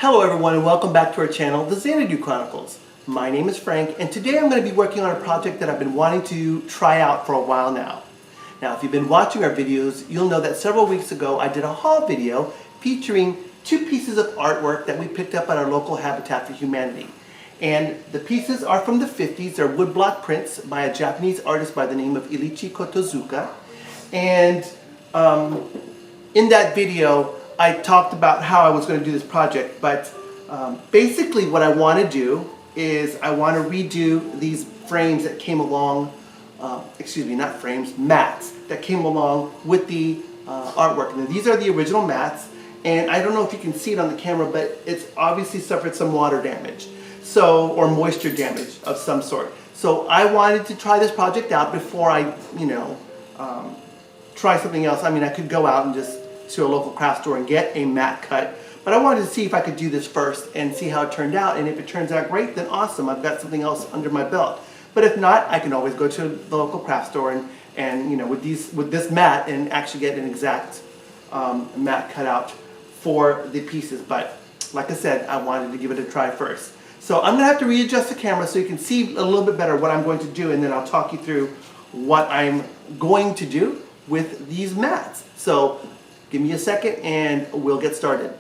Hello everyone and welcome back to our channel, The Xanadu Chronicles. My name is Frank and today I'm going to be working on a project that I've been wanting to try out for a while now. Now if you've been watching our videos, you'll know that several weeks ago I did a haul video featuring two pieces of artwork that we picked up at our local Habitat for Humanity. And the pieces are from the 50s, they're woodblock prints by a Japanese artist by the name of Ilichi Kotozuka. And in that video I talked about how I was going to do this project, but basically what I want to do is I want to redo these frames that came along, not frames, mats that came along with the artwork. Now, these are the original mats, and I don't know if you can see it on the camera, but it's obviously suffered some water damage, or moisture damage of some sort. So I wanted to try this project out before I, try something else. I mean, I could go out and just to a local craft store and get a mat cut, but I wanted to see if I could do this first and see how it turned out, and if it turns out great, then awesome, I've got something else under my belt. But if not, I can always go to the local craft store and with this mat and actually get an exact mat cut out for the pieces. But like I said, I wanted to give it a try first. So I'm gonna have to readjust the camera so you can see a little bit better what I'm going to do, and then I'll talk you through what I'm going to do with these mats. So give me a second and we'll get started.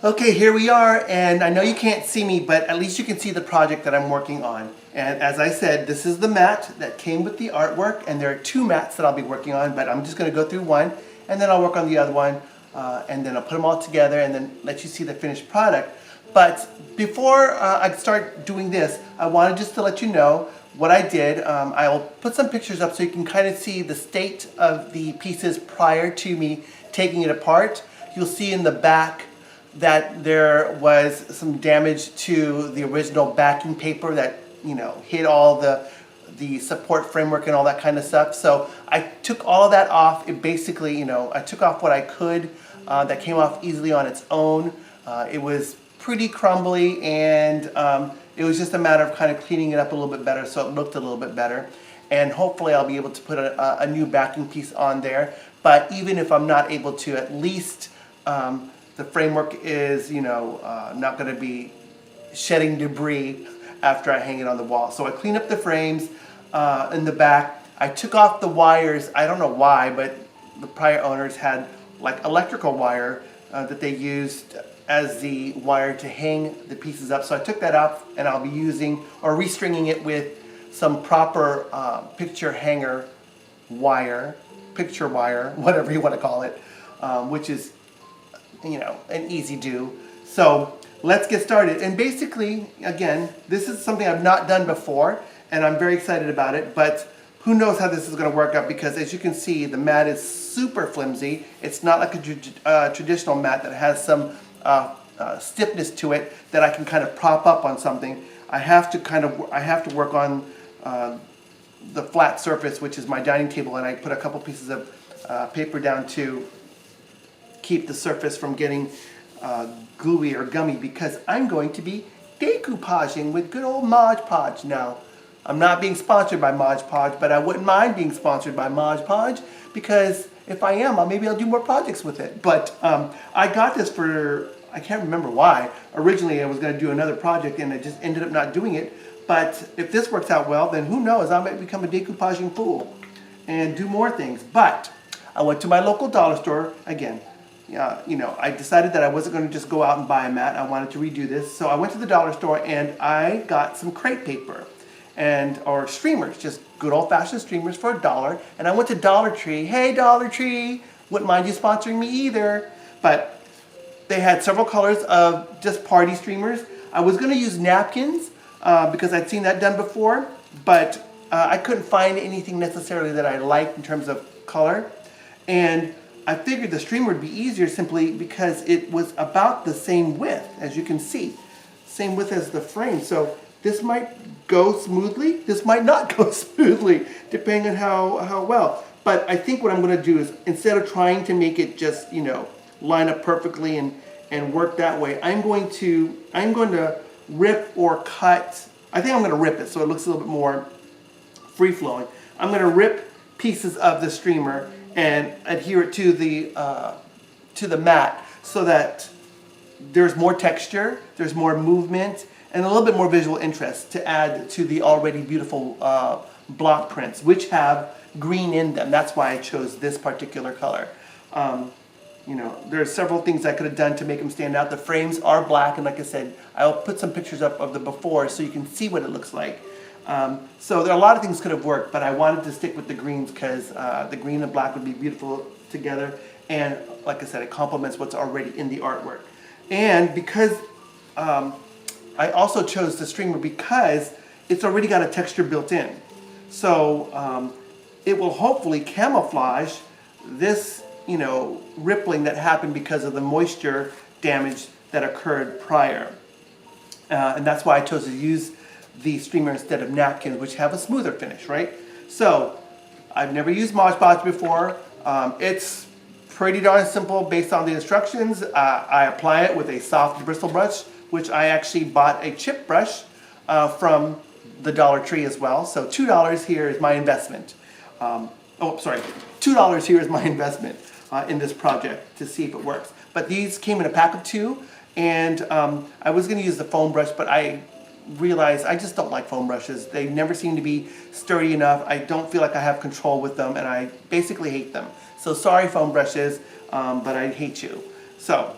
Okay, here we are, and I know you can't see me, but at least you can see the project that I'm working on. And as I said, this is the mat that came with the artwork, and there are two mats that I'll be working on, but I'm just going to go through one, and then I'll work on the other one, and then I'll put them all together and then let you see the finished product. But before I start doing this, I wanted just to let you know what I did. I'll put some pictures up so you can kind of see the state of the pieces prior to me taking it apart. You'll see in the back that there was some damage to the original backing paper that hit all the support framework and all that kind of stuff. So I took all of that off. It basically, I took off what I could that came off easily on its own. It was pretty crumbly, and it was just a matter of kind of cleaning it up a little bit better so it looked a little bit better. And hopefully I'll be able to put a new backing piece on there. But even if I'm not able to, at least the framework is not going to be shedding debris after I hang it on the wall. So I cleaned up the frames in the back. I took off the wires. I don't know why, but the prior owners had like electrical wire that they used as the wire to hang the pieces up. So I took that off, and I'll be using or restringing it with some proper picture hanger wire, picture wire, whatever you want to call it, which is an easy do. So let's get started. And basically, again, this is something I've not done before, and I'm very excited about it, but who knows how this is going to work out, because as you can see, the mat is super flimsy. It's not like a traditional mat that has some stiffness to it that I can kind of prop up on something. I have to work on the flat surface, which is my dining table, and I put a couple pieces of paper down to keep the surface from getting gooey or gummy, because I'm going to be decoupaging with good old Podge. Now, I'm not being sponsored by Podge, but I wouldn't mind being sponsored by Podge, because if I am, maybe I'll do more projects with it. But I got this for, I can't remember why. Originally I was going to do another project and I just ended up not doing it. But if this works out well, then who knows, I might become a decoupaging fool and do more things. But I went to my local dollar store again. I decided that I wasn't going to just go out and buy a mat. I wanted to redo this. So I went to the dollar store and I got some crepe paper or streamers, just good old-fashioned streamers for $1. And I went to Dollar Tree. Hey, Dollar Tree, wouldn't mind you sponsoring me either. But they had several colors of just party streamers. I was going to use napkins because I'd seen that done before, but I couldn't find anything necessarily that I liked in terms of color. And I figured the streamer would be easier simply because it was about the same width, as you can see. Same width as the frame. So this might go smoothly, this might not go smoothly, depending on how well. But I think what I'm going to do is, instead of trying to make it just, line up perfectly and work that way, I'm going to rip or cut. I think I'm going to rip it so it looks a little bit more free-flowing. I'm going to rip pieces of the streamer and adhere it to the mat so that there's more texture, there's more movement, and a little bit more visual interest to add to the already beautiful block prints, which have green in them. That's why I chose this particular color. You know, there are several things I could have done to make them stand out. The frames are black, and like I said, I'll put some pictures up of the before so you can see what it looks like. So there are a lot of things could have worked, but I wanted to stick with the greens because the green and black would be beautiful together. And like I said, it complements what's already in the artwork. And because I also chose the streamer because it's already got a texture built in. So it will hopefully camouflage this, you know, rippling that happened because of the moisture damage that occurred prior. And that's why I chose to use the streamer instead of napkins, which have a smoother finish, right? So I've never used Mod Podge before. It's pretty darn simple based on the instructions. I apply it with a soft bristle brush, which I actually bought a chip brush from the Dollar Tree as well. So $2 here is my investment. $2 here is my investment in this project to see if it works. But these came in a pack of 2, and I was going to use the foam brush, but I realized I just don't like foam brushes. They never seem to be sturdy enough. I don't feel like I have control with them, and I basically hate them. So sorry, foam brushes, but I hate you. So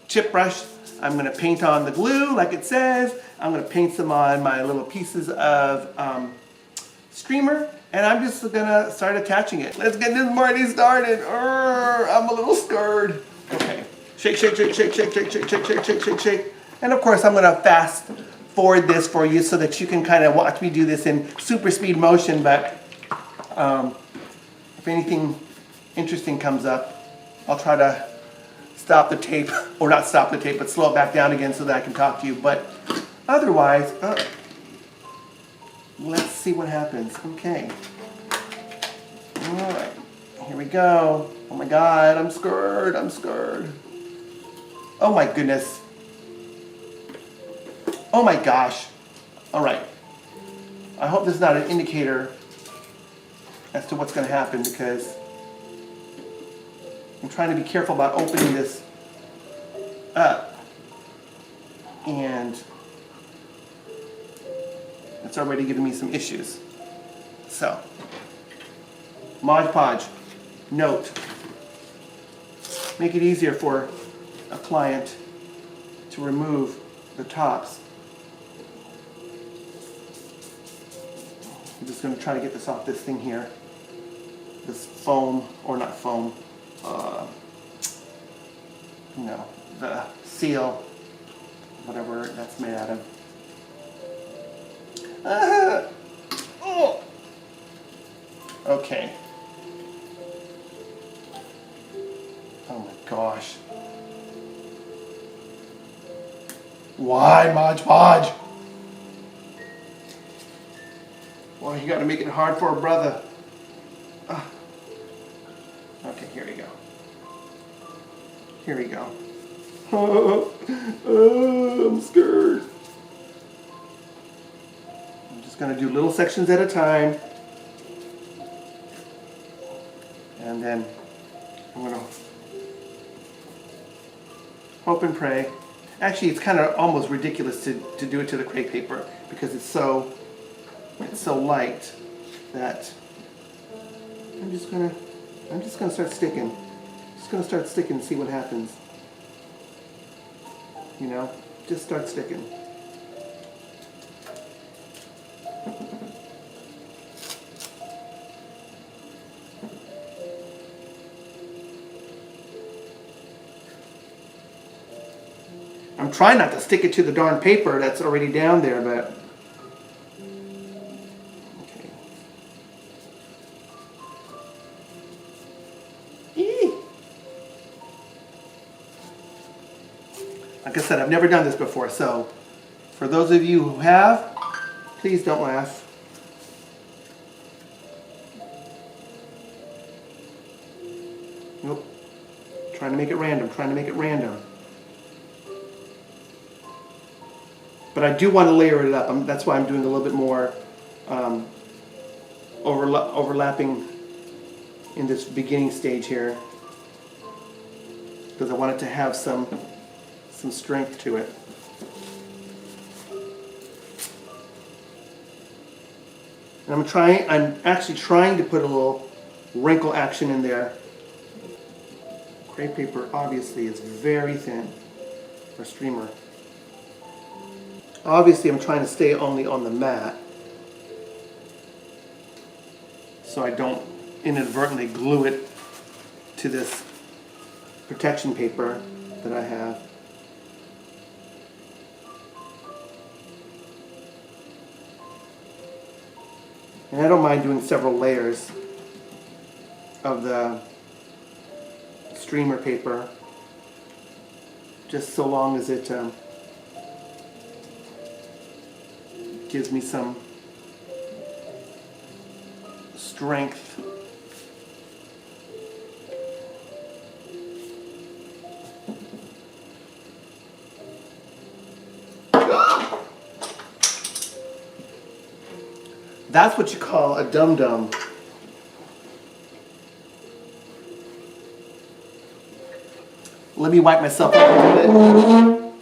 chip brush, I'm going to paint on the glue like it says. I'm going to paint some on my little pieces of streamer, and I'm just going to start attaching it. Let's get this party started. I'm a little scared. Okay. Shake, shake, shake, shake, shake, shake, shake, shake, shake, shake, shake, shake. And of course, I'm going to fast forward this for you so that you can kind of watch me do this in super speed motion. But if anything interesting comes up, I'll try to stop the tape, or not stop the tape, but slow it back down again so that I can talk to you. But otherwise, let's see what happens. Okay. All right. Here we go. Oh my God, I'm scared. I'm scared. Oh my goodness. Oh my gosh. All right. I hope this is not an indicator as to what's going to happen, because I'm trying to be careful about opening this up. And it's already giving me some issues. So, Mod Podge, note, make it easier for a client to remove the tops. I'm just going to try to get this off this thing here. This foam, or not foam, you know, the seal, whatever that's made out of. Oh. Okay. Oh my gosh. Why, Mod Podge? Well, you got to make it hard for a brother. Okay, here we go. Here we go. I'm scared. I'm just going to do little sections at a time. And then I'm going to hope and pray. Actually, it's kind of almost ridiculous to do it to the crepe paper because it's so light that I'm just gonna start sticking. Just gonna start sticking and see what happens. You know, just start sticking. I'm trying not to stick it to the darn paper that's already down there, but okay. Like I said, I've never done this before, so for those of you who have, please don't laugh. Nope. Trying to make it random, trying to make it random. But I do want to layer it up. That's why I'm doing a little bit more overlapping in this beginning stage here, because I want it to have some some strength to it. And I'm actually trying to put a little wrinkle action in there. Crepe paper obviously is very thin for streamer. Obviously I'm trying to stay only on the mat so I don't inadvertently glue it to this protection paper that I have. And I don't mind doing several layers of the streamer paper, just so long as it gives me some strength. That's what you call a dum-dum. Let me wipe myself up a little bit.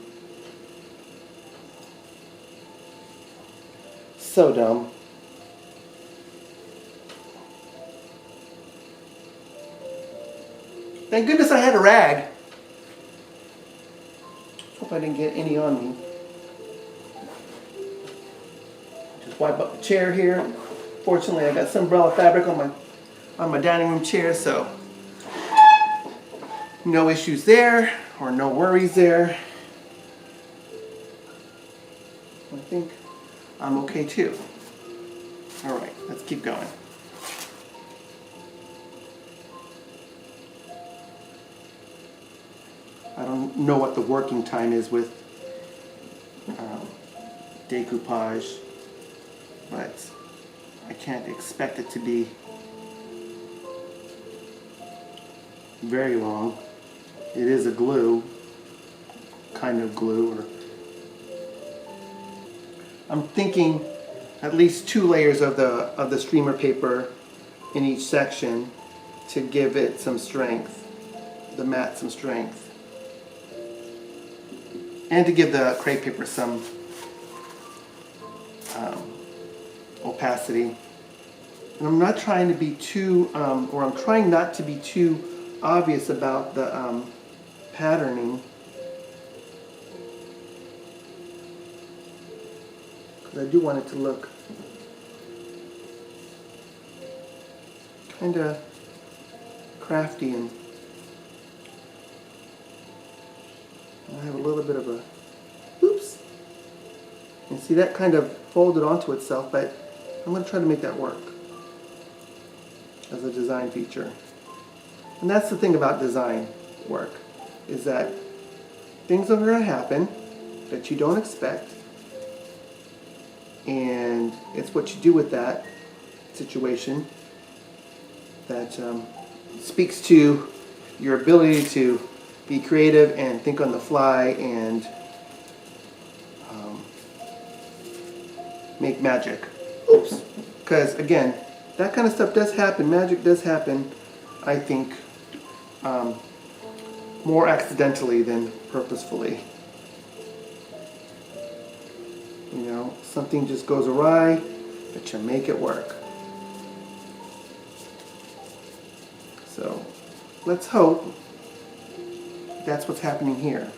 So dumb. Thank goodness I had a rag. Hope I didn't get any on me. Just wipe up the chair here. Fortunately, I got Sunbrella fabric on my dining room chair, so no issues there, or no worries there. I think I'm okay too. All right, let's keep going. I don't know what the working time is with decoupage, but I can't expect it to be very long. It is a glue, kind of glue. I'm thinking at least 2 layers of the streamer paper in each section to give it some strength, the mat some strength, and to give the crepe paper some opacity. And I'm not trying to be too, or I'm trying not to be too obvious about the patterning, because I do want it to look kind of crafty, and I have a little bit of a, oops, and see that kind of folded onto itself, but I'm going to try to make that work as a design feature. And that's the thing about design work, is that things are going to happen that you don't expect, and it's what you do with that situation that speaks to your ability to be creative and think on the fly and make magic. Oops. Because again, that kind of stuff does happen. Magic does happen, I think, more accidentally than purposefully. You know, something just goes awry, but you make it work. So let's hope that's what's happening here.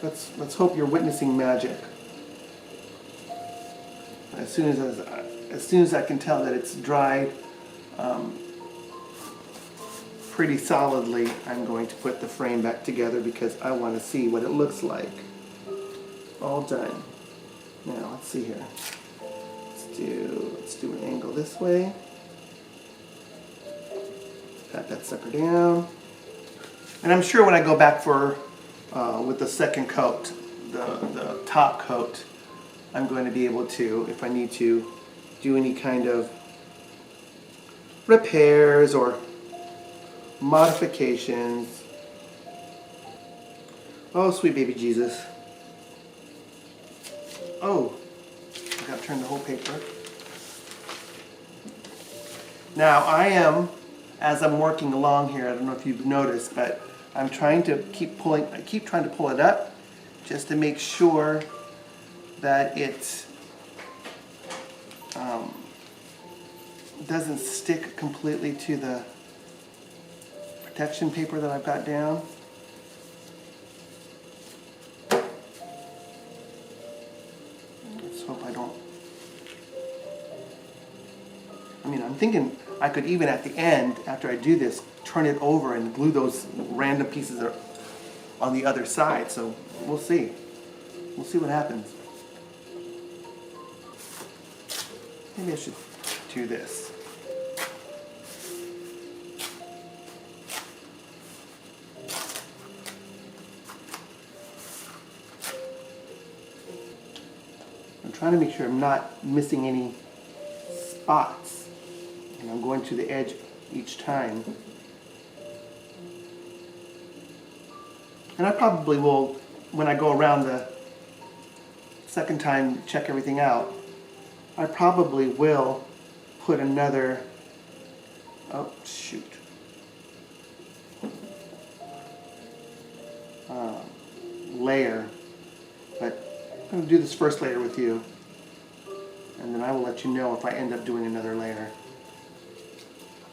Let's hope you're witnessing magic. As soon as I can tell that it's dried pretty solidly, I'm going to put the frame back together because I want to see what it looks like. All done. Now let's see here. Let's do an angle this way. Pat that sucker down. And I'm sure when I go back for with the second coat, the top coat, I'm going to be able to, if I need to, do any kind of repairs or modifications. Oh, sweet baby Jesus. Oh, I got to turn the whole paper. Now I am, as I'm working along here, I don't know if you've noticed, but I'm trying to keep trying to pull it up, just to make sure that it doesn't stick completely to the protection paper that I've got down. Let's hope I don't. I mean, I'm thinking I could even at the end, after I do this, turn it over and glue those random pieces on the other side. So we'll see. We'll see what happens. Maybe I should do this. I'm trying to make sure I'm not missing any spots. And I'm going to the edge each time. And I probably will, when I go around the second time, check everything out, I probably will put another, oh shoot, layer. But I'm going to do this first layer with you, and then I will let you know if I end up doing another layer.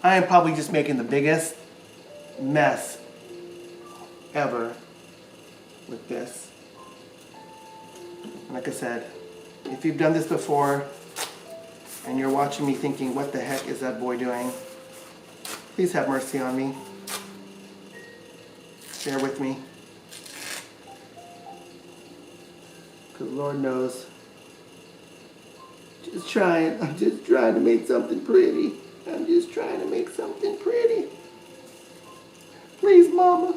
I am probably just making the biggest mess ever with this. Like I said, if you've done this before and you're watching me thinking, what the heck is that boy doing? Please have mercy on me. Bear with me. Because Lord knows, I'm just trying to make something pretty. I'm just trying to make something pretty. Please, Mama.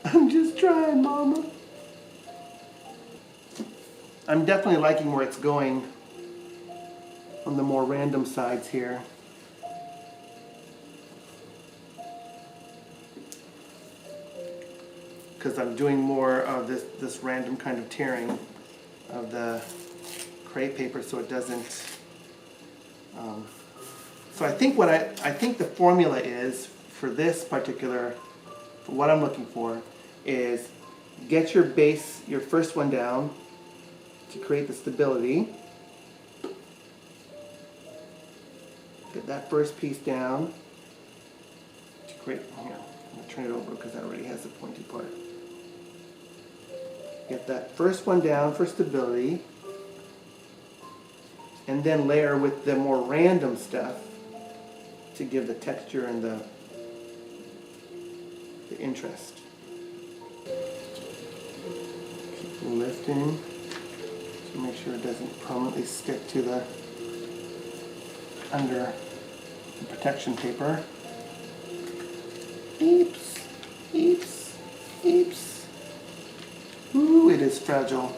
I'm just trying, Mama. I'm definitely liking where it's going on the more random sides here. Because I'm doing more of this random kind of tearing of the crepe paper so it doesn't. So I think I think the formula is for this particular, for what I'm looking for, is get your base, your first one down to create the stability. Get that first piece down to create, here, I'm going to turn it over because that already has the pointy part. Get that first one down for stability, and then layer with the more random stuff to give the texture and the interest. Keep lifting to make sure it doesn't permanently stick to the under the protection paper. Eeps, eeps, eeps. Ooh, it is fragile.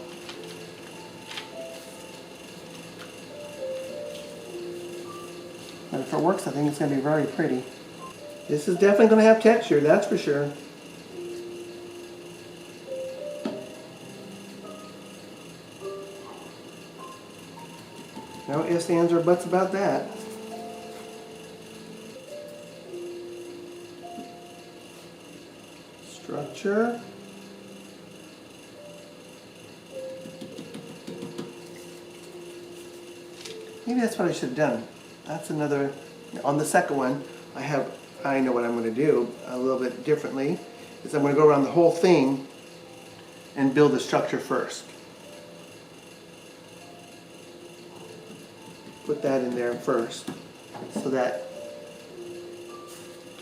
But if it works, I think it's going to be very pretty. This is definitely going to have texture, that's for sure. No ifs, ands, or buts about that. Structure. Maybe that's what I should have done. That's another, on the second one, I know what I'm going to do a little bit differently, is I'm going to go around the whole thing and build the structure first. Put that in there first so that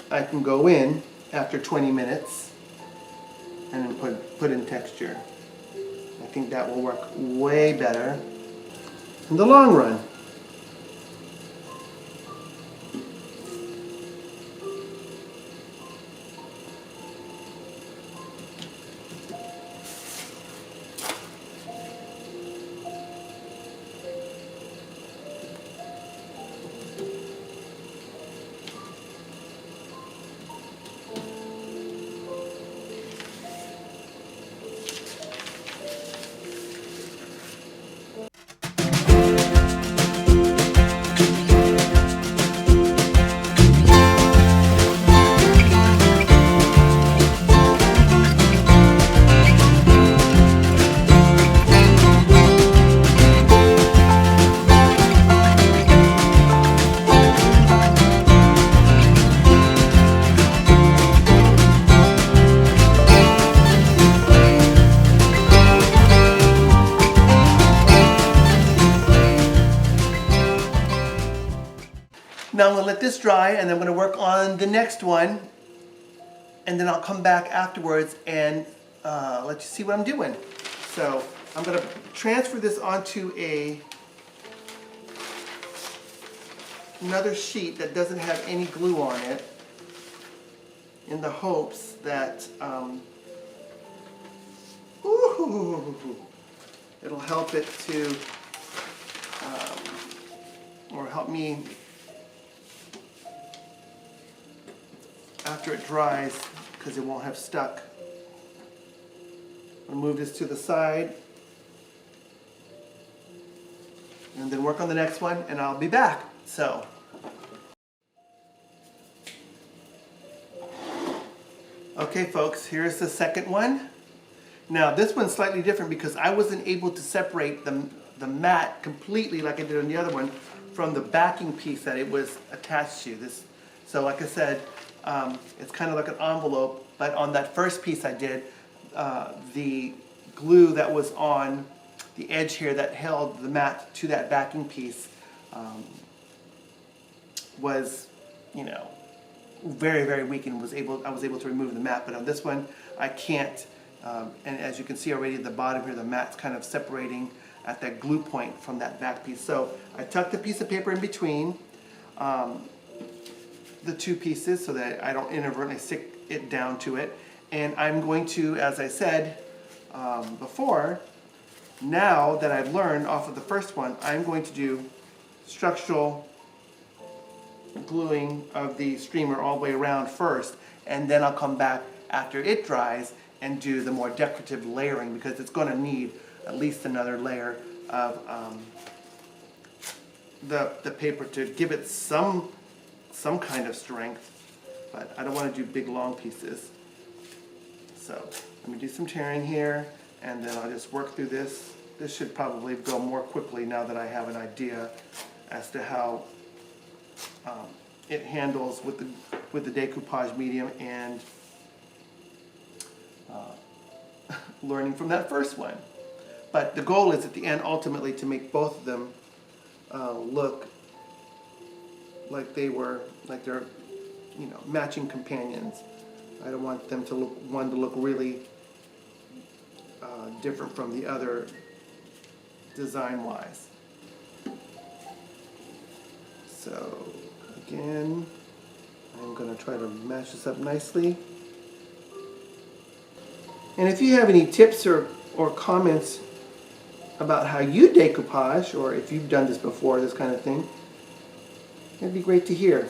I can go in after 20 minutes and then put in texture. I think that will work way better in the long run. Now I'm going to let this dry, and I'm going to work on the next one, and then I'll come back afterwards and let you see what I'm doing. So I'm going to transfer this onto another sheet that doesn't have any glue on it, in the hopes that it'll help it to, or help me after it dries, because it won't have stuck. I'll move this to the side and then work on the next one, and I'll be back. So, okay folks, here's the second one. Now this one's slightly different because I wasn't able to separate the mat completely like I did on the other one from the backing piece that it was attached to. So like I said, it's kind of like an envelope, but on that first piece I did, the glue that was on the edge here that held the mat to that backing piece was, you know, very, very weak, and I was able to remove the mat. But on this one, I can't. And as you can see already at the bottom here, the mat's kind of separating at that glue point from that back piece. So I tucked a piece of paper in between the two pieces so that I don't inadvertently stick it down to it. And I'm going to, as I said before, now that I've learned off of the first one, I'm going to do structural gluing of the streamer all the way around first, and then I'll come back after it dries and do the more decorative layering, because it's going to need at least another layer of the paper to give it some kind of strength, but I don't want to do big long pieces. So let me do some tearing here, and then I'll just work through this. This should probably go more quickly now that I have an idea as to how it handles with the decoupage medium, and learning from that first one. But the goal is at the end ultimately to make both of them look like they're, you know, matching companions. I don't want them to look, one to look really different from the other design-wise. So again, I'm going to try to match this up nicely. And if you have any tips or comments about how you decoupage, or if you've done this before, this kind of thing, it'd be great to hear.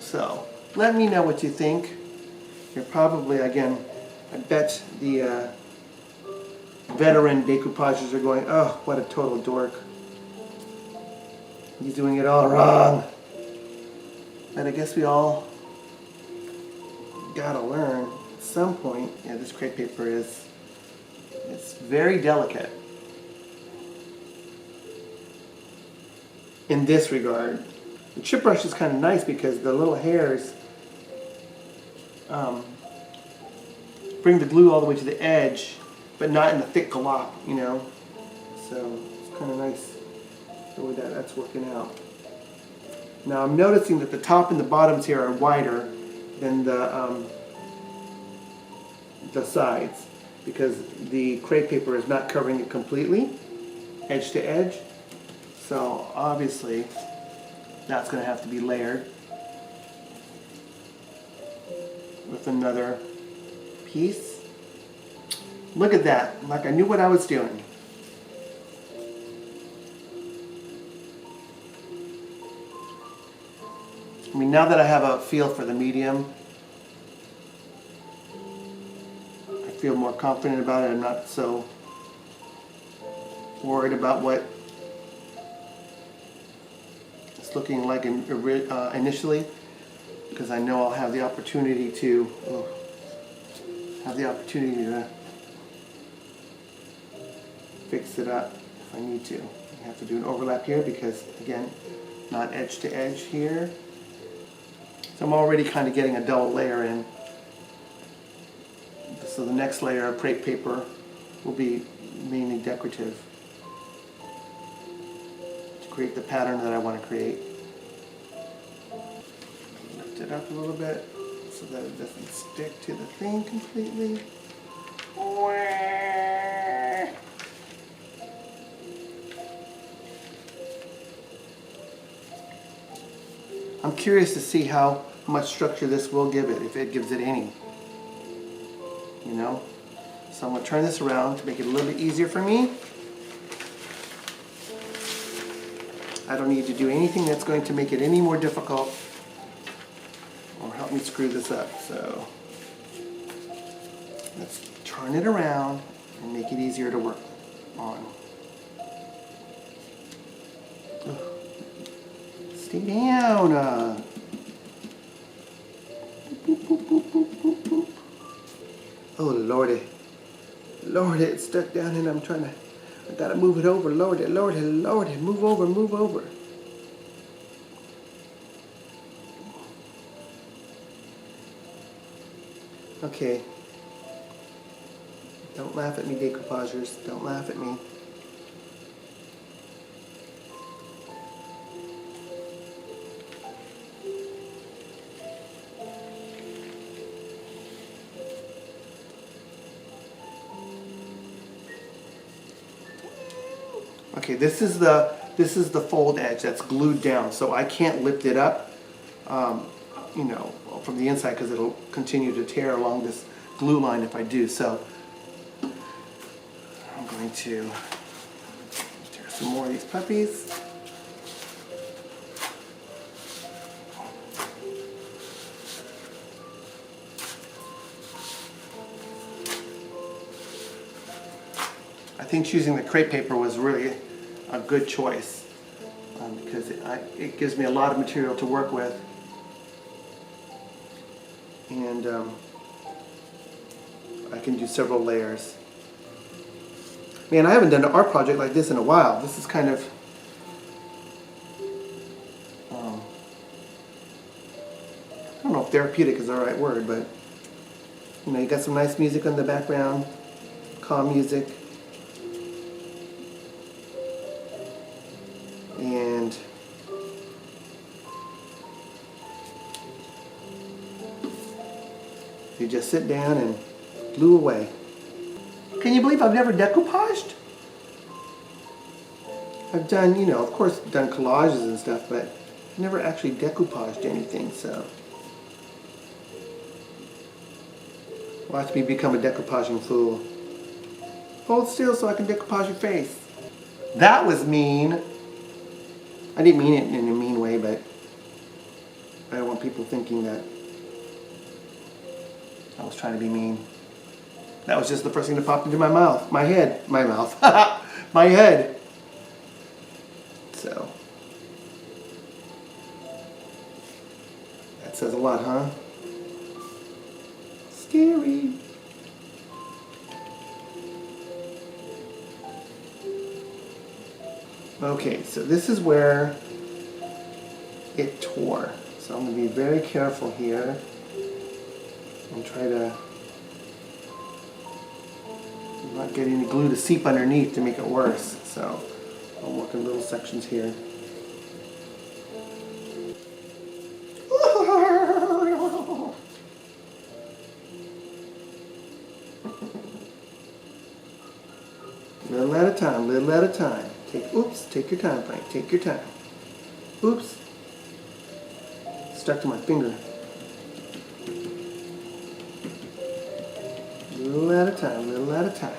So let me know what you think. You're probably, again, I bet the veteran decoupagers are going, oh, what a total dork. He's doing it all wrong. And I guess we all gotta learn at some point. Yeah, this crepe paper it's very delicate in this regard. The chip brush is kind of nice because the little hairs bring the glue all the way to the edge, but not in a thick glop, you know. So it's kind of nice the way that's working out. Now I'm noticing that the top and the bottoms here are wider than the sides, because the crepe paper is not covering it completely, edge to edge. So obviously that's going to have to be layered with another piece. Look at that, like I knew what I was doing. I mean, now that I have a feel for the medium, I feel more confident about it. I'm not so worried about what it's looking like initially, because I know I'll have the opportunity to fix it up if I need to. I have to do an overlap here because, again, not edge to edge here. So I'm already kind of getting a double layer in. So the next layer of crepe paper will be mainly decorative to create the pattern that I want to create. it up a little bit so that it doesn't stick to the thing completely. I'm curious to see how much structure this will give it, if it gives it any. You know? So I'm going to turn this around to make it a little bit easier for me. I don't need to do anything that's going to make it any more difficult or help me screw this up. So let's turn it around and make it easier to work on. Ugh. Stay down. Boop, boop, boop, boop, boop, boop. Oh Lordy. Lordy, it's stuck down and I'm trying to, I gotta move it over. Lordy, Lordy, Lordy, move over, move over. Okay. Don't laugh at me, decoupagers. Don't laugh at me. Okay, this is the fold edge that's glued down, so I can't lift it up, you know, from the inside because it'll continue to tear along this glue line if I do. So I'm going to tear some more of these puppies. I think choosing the crepe paper was really a good choice because it gives me a lot of material to work with, and I can do several layers. Man, I haven't done an art project like this in a while. This is kind of I don't know if therapeutic is the right word, but you know, you got some nice music in the background, calm music. And you just sit down and glue away. Can you believe I've never decoupaged? I've done, you know, of course, done collages and stuff, but I've never actually decoupaged anything, so. Watch me become a decoupaging fool. Hold still so I can decoupage your face. That was mean. I didn't mean it in a mean way, but I don't want people thinking that I was trying to be mean. That was just the first thing that popped into my mouth. My head. My mouth. My head. So. That says a lot, huh? Scary. Okay, so this is where it tore. So I'm going to be very careful here and try to not get any glue to seep underneath to make it worse. So I'll work in little sections here. Little at a time, little at a time. Take your time, Frank. Take your time. Oops. Stuck to my finger. Little at a time, little at a time.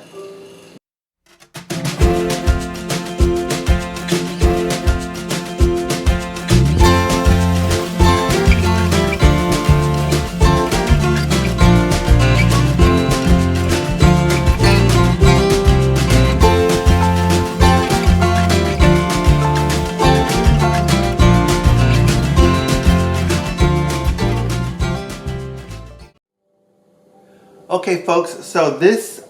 Okay folks, so this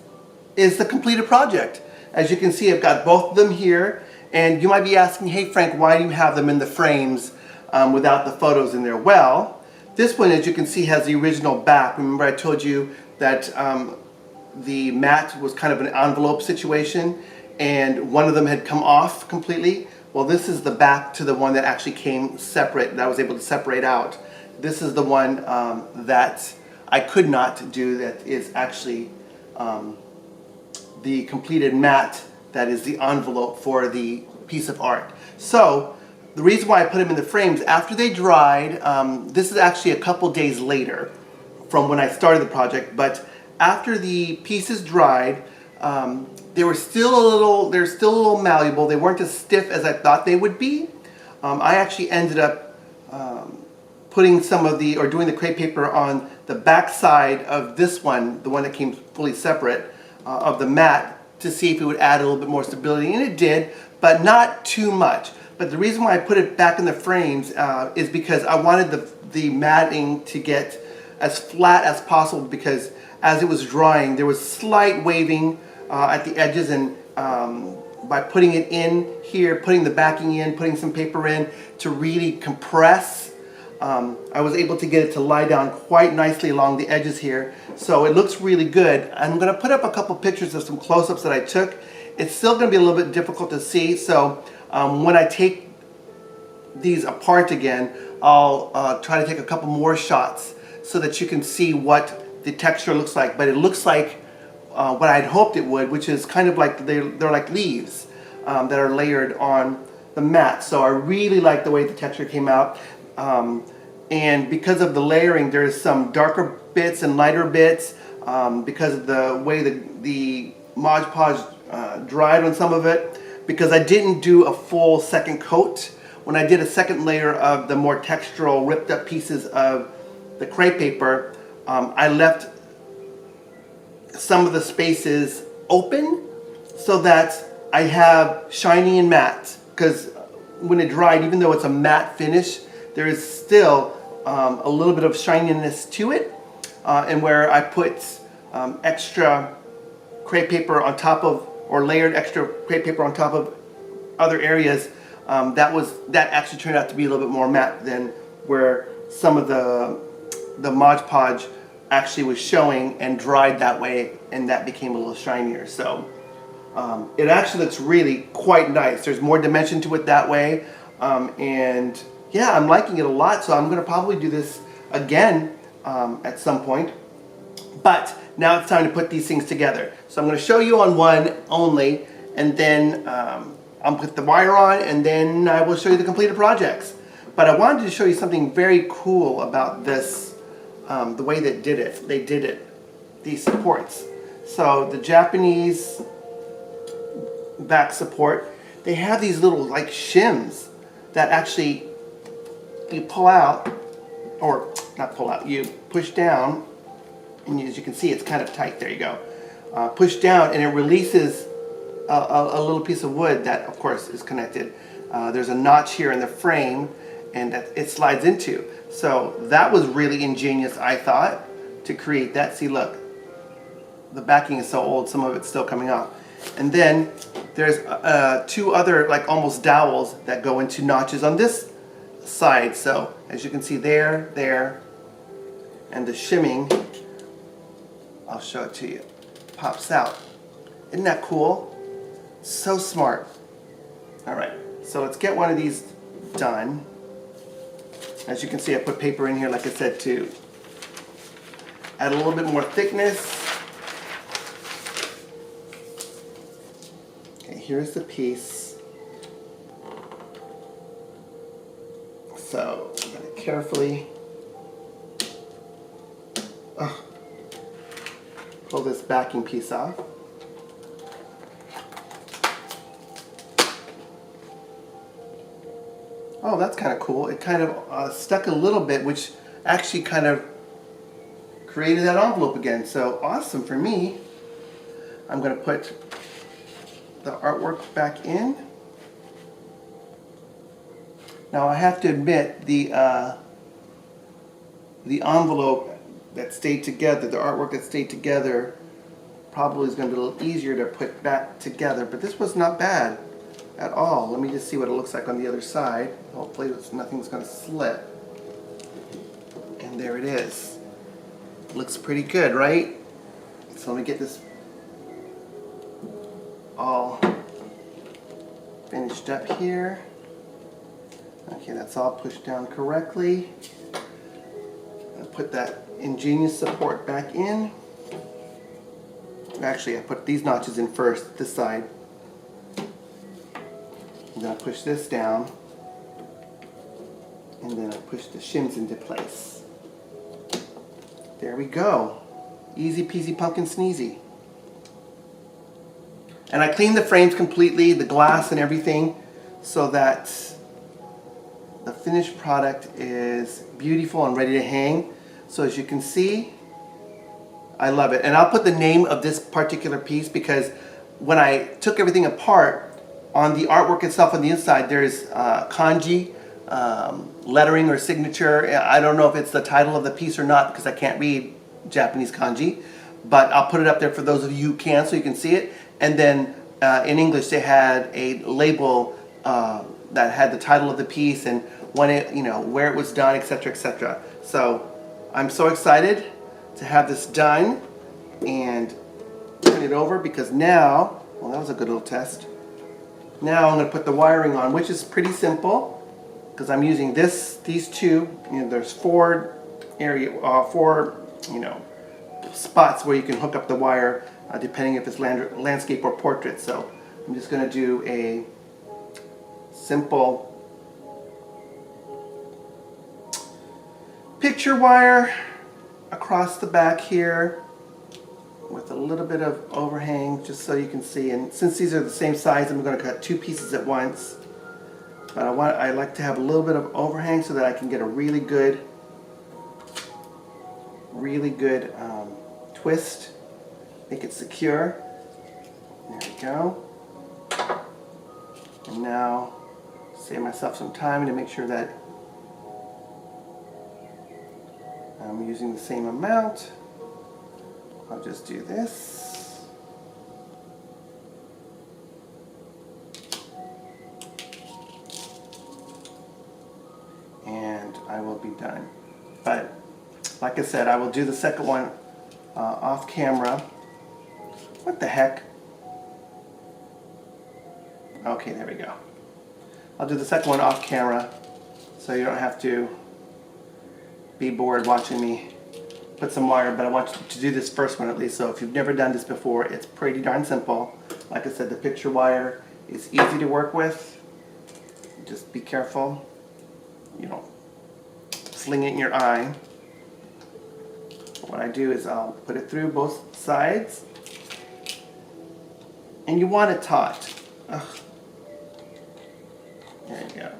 is the completed project. As you can see, I've got both of them here, and you might be asking, hey Frank, why do you have them in the frames without the photos in there? Well, this one, as you can see, has the original back. Remember I told you that the mat was kind of an envelope situation, and one of them had come off completely. Well, this is the back to the one that actually came separate, that I was able to separate out. this is the one that I could not do, that is actually the completed mat that is the envelope for the piece of art. So the reason why I put them in the frames, after they dried, this is actually a couple days later from when I started the project, but after the pieces dried, they're still a little malleable. They weren't as stiff as I thought they would be. I actually ended up putting some of the, or doing the crepe paper on the back side of this one, the one that came fully separate, of the mat, to see if it would add a little bit more stability, and it did, but not too much. But the reason why I put it back in the frames is because I wanted the matting to get as flat as possible, because as it was drying there was slight waving at the edges, and by putting it in here, putting the backing in, putting some paper in to really compress, I was able to get it to lie down quite nicely along the edges here. So it looks really good. I'm going to put up a couple pictures of some close-ups that I took. It's still going to be a little bit difficult to see, so when I take these apart again, I'll try to take a couple more shots so that you can see what the texture looks like. But it looks like what I'd hoped it would, which is kind of like they're like leaves that are layered on the mat. So I really like the way the texture came out. And because of the layering, there's some darker bits and lighter bits because of the way the Mod Podge dried on some of it. Because I didn't do a full second coat, when I did a second layer of the more textural ripped up pieces of the crepe paper, I left some of the spaces open so that I have shiny and matte. Because when it dried, even though it's a matte finish, there is still a little bit of shininess to it, and where I put extra crepe paper on top of, or layered extra crepe paper on top of other areas, that actually turned out to be a little bit more matte than where some of the Mod Podge actually was showing and dried that way, and that became a little shinier. So it actually looks really quite nice. There's more dimension to it that way, and yeah, I'm liking it a lot, so I'm going to probably do this again at some point. But now it's time to put these things together. So I'm going to show you on one only, and then I'll put the wire on, and then I will show you the completed projects. But I wanted to show you something very cool about this, the way they did it, these supports. So the Japanese back support, they have these little like shims that actually you pull out, or not pull out, you push down, and as you can see it's kind of tight, there you go. Push down and it releases a little piece of wood that of course is connected. There's a notch here in the frame and that it slides into. So that was really ingenious, I thought, to create that. See, look, the backing is so old, some of it's still coming off. And then there's two other like almost dowels that go into notches on this side. So as you can see there, and the shimming, I'll show it to you, pops out. Isn't that cool? So smart. All right, so let's get one of these done. As you can see, I put paper in here, like I said, to add a little bit more thickness. Okay, here's the piece. So I'm going to carefully pull this backing piece off. Oh, that's kind of cool. It kind of stuck a little bit, which actually kind of created that envelope again. So awesome for me. I'm going to put the artwork back in. Now I have to admit, the envelope that stayed together, the artwork that stayed together, probably is going to be a little easier to put back together, but this was not bad at all. Let me just see what it looks like on the other side. Hopefully nothing's going to slip. And there it is. Looks pretty good, right? So let me get this all finished up here. Okay, that's all pushed down correctly. put that ingenious support back in. Actually, I put these notches in first, this side. And then I push this down. And then I push the shims into place. There we go. Easy peasy pumpkin sneezy. And I cleaned the frames completely, the glass and everything, so that the finished product is beautiful and ready to hang. So as you can see, I love it. And I'll put the name of this particular piece because when I took everything apart, on the artwork itself on the inside, there's kanji, lettering or signature. I don't know if it's the title of the piece or not because I can't read Japanese kanji, but I'll put it up there for those of you who can so you can see it. And then in English they had a label that had the title of the piece and when it, where it was done, etc., etc. So I'm so excited to have this done and turn it over because now, well, that was a good little test. Now I'm going to put the wiring on, which is pretty simple because I'm using these two. There's four spots where you can hook up the wire depending if it's landscape or portrait. So I'm just going to do a simple picture wire across the back here with a little bit of overhang just so you can see. And since these are the same size, I'm going to cut two pieces at once. But I like to have a little bit of overhang so that I can get a really good twist. Make it secure. There we go. And now save myself some time to make sure that I'm using the same amount. I'll just do this. And I will be done. But like I said, I will do the second one off camera. What the heck? Okay, there we go. I'll do the second one off camera so you don't have to be bored watching me put some wire, but I want you to do this first one at least. So if you've never done this before, it's pretty darn simple. Like I said, the picture wire is easy to work with. Just be careful. You don't sling it in your eye. What I do is I'll put it through both sides. And you want it taut. Ugh. There you go.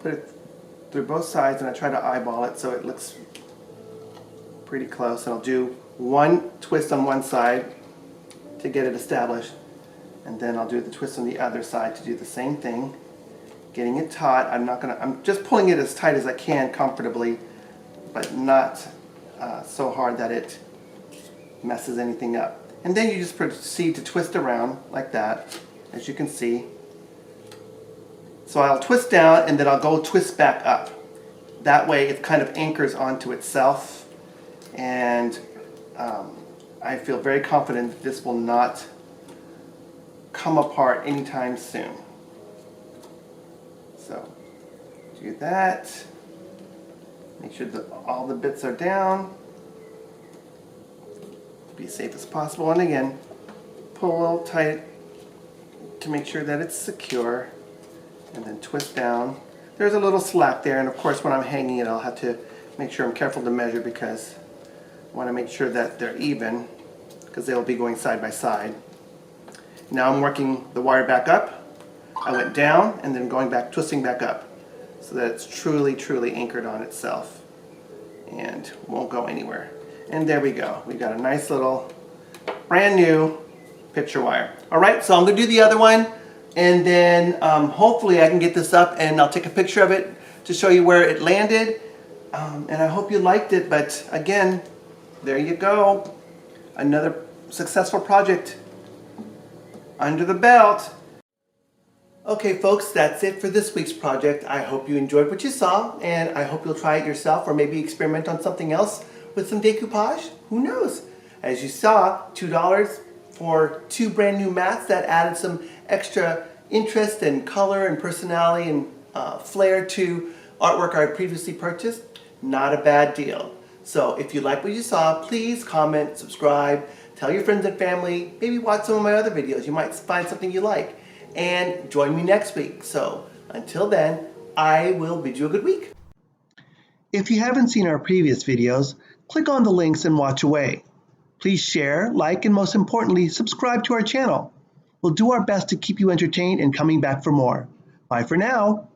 Put it through both sides and I try to eyeball it so it looks pretty close. And I'll do one twist on one side to get it established. And then I'll do the twist on the other side to do the same thing. Getting it taut. I'm just pulling it as tight as I can comfortably, but not so hard that it messes anything up. And then you just proceed to twist around like that, as you can see. So I'll twist down and then I'll go twist back up. That way it kind of anchors onto itself, and I feel very confident that this will not come apart anytime soon. So do that. Make sure that all the bits are down. Be as safe as possible, and again, pull a little tight to make sure that it's secure, and then twist down. There's a little slack there, and of course when I'm hanging it I'll have to make sure I'm careful to measure because I want to make sure that they're even because they'll be going side by side. Now I'm working the wire back up. I went down and then going back, twisting back up so that it's truly anchored on itself and won't go anywhere. And there we go. We got a nice little brand new picture wire. Alright, so I'm going to do the other one and then hopefully I can get this up and I'll take a picture of it to show you where it landed. And I hope you liked it, but again, there you go. Another successful project under the belt. Okay folks, that's it for this week's project. I hope you enjoyed what you saw and I hope you'll try it yourself or maybe experiment on something else with some decoupage. Who knows? As you saw, $2 for two brand new mats that added some extra interest and color and personality and flair to artwork I previously purchased. Not a bad deal. So if you like what you saw, please comment, subscribe, tell your friends and family, maybe watch some of my other videos. You might find something you like. And join me next week. So until then, I will bid you a good week. If you haven't seen our previous videos, click on the links and watch away. Please share, like, and most importantly, subscribe to our channel. We'll do our best to keep you entertained and coming back for more. Bye for now.